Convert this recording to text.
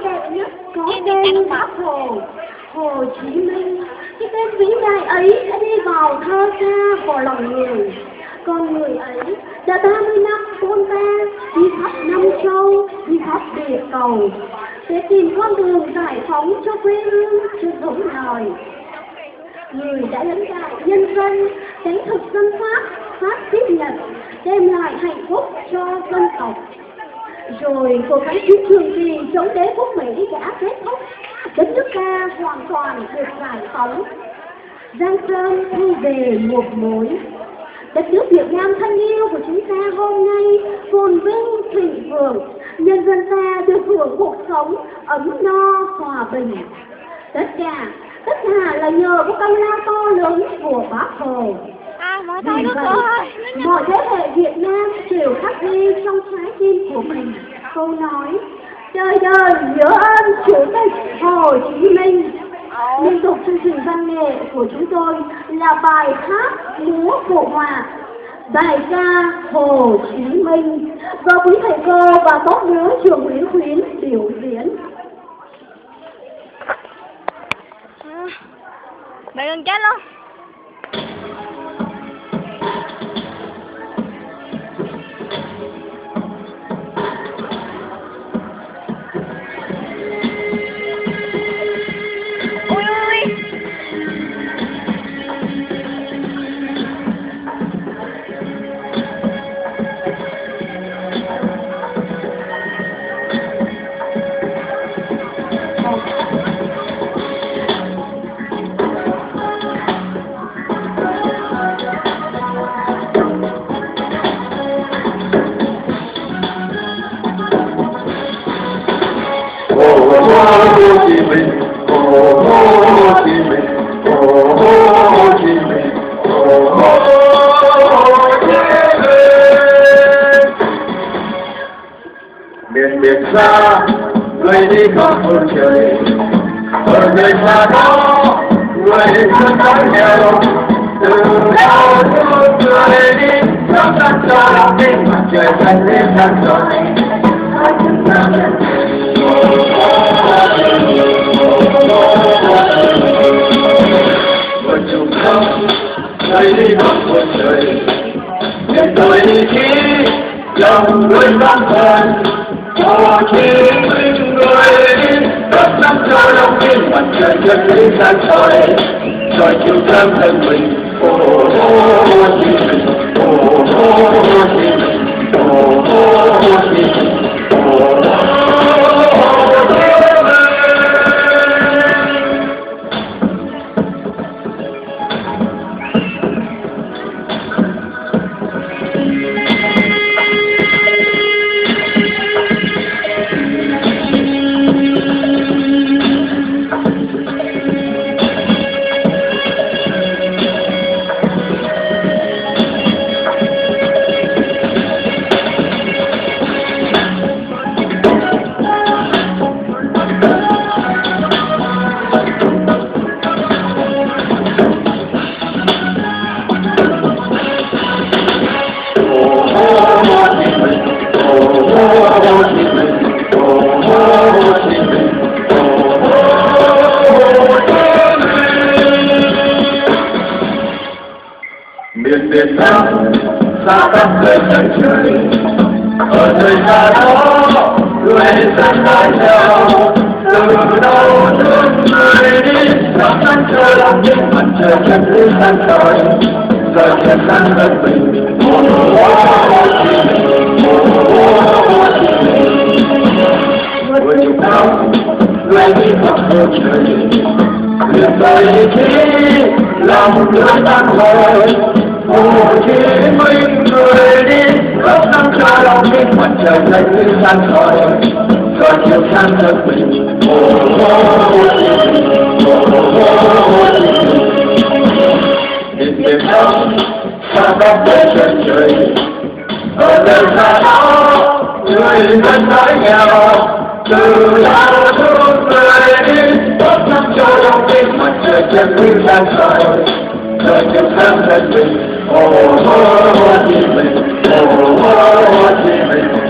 đẹp nhất có tên Bác Hồ Chí Minh. Cái tên vĩ đại ấy đã đi vào thơ ca của lòng người. Con người ấy đã 30 năm buôn ba, đi khắp năm châu, đi khắp địa cầu, để tìm con đường giải phóng cho quê hương, cho giống loài. Người đã lãnh đạo nhân dân, đánh thực dân Pháp, phát xít Nhật, đem lại hạnh phúc cho dân tộc. Rồi cuộc kháng chiến trường kỳ chống đế quốc Mỹ đã kết thúc, đất nước ta hoàn toàn được giải phóng. Giang sơn thu về một mối. Đất nước Việt Nam thân yêu của chúng ta hôm nay phồn vinh thịnh vượng, nhân dân ta được hưởng cuộc sống ấm no hòa bình. Tất cả là nhờ có công lao to lớn của Bác Hồ. Vì vậy, mọi thế hệ Việt Nam đều khắc ghi trong trái tim của mình câu nói đời đời nhớ ơn Chủ tịch Hồ Chí Minh. Liên tục chương trình văn nghệ của chúng tôi là bài hát múa cổ hòa, bài ca Hồ Chí Minh do quý thầy cô và tốt nữ trường Nguyễn Khuyến biểu diễn. Mày gần chết luôn. Hồ Chí Minh, Hồ Chí Minh, Hồ Chí Minh, Hồ Chí Minh. Miền biển xa, người đi khắp phương trời, ở nơi xa đó, người dân đói nghèo, từ đâu người đi, khắp đất cho lòng tin, mặt trời xanh lên sáng soi. Vợ chồng không người đi khắp phương trời, nên tôi đi khi lòng người vang thần. Hồ Chí Minh người đi khắp năm cho lòng tin, mặt trời chân lý sáng soi, rồi chiều sáng thân mình. Hồ Chí Minh, Hồ Chí Minh, Hồ Chí Minh. Miền Việt Nam xa khắp nơi chân trời, ở nơi xa đó người dân nói nhau, từ đâu nước người đi khắp năm cho lòng tin, mặt trời chân lý sáng soi, rồi chân sáng thân mình. Hồ Chí Minh, Hồ Chí Minh. Người chúng ta người đi khắp phương trời, liền đời đi khi lòng người tan hồi. Hồ Chí Minh người đi khắp năm cho lòng tin, mặt trời xanh tươi sáng soi, rồi chiều sáng thân mình. Hồ Chí Minh, Hồ Chí Minh. Miền Việt Nam xa khắp nơi chân trời, ở nơi xa đó người dân đói nghèo, từ đâu thương người đi khắp năm cho lòng tin, mặt trời chân lý sáng soi, rồi chiều sáng thân mình. Hồ Chí Minh, Hồ Chí Minh.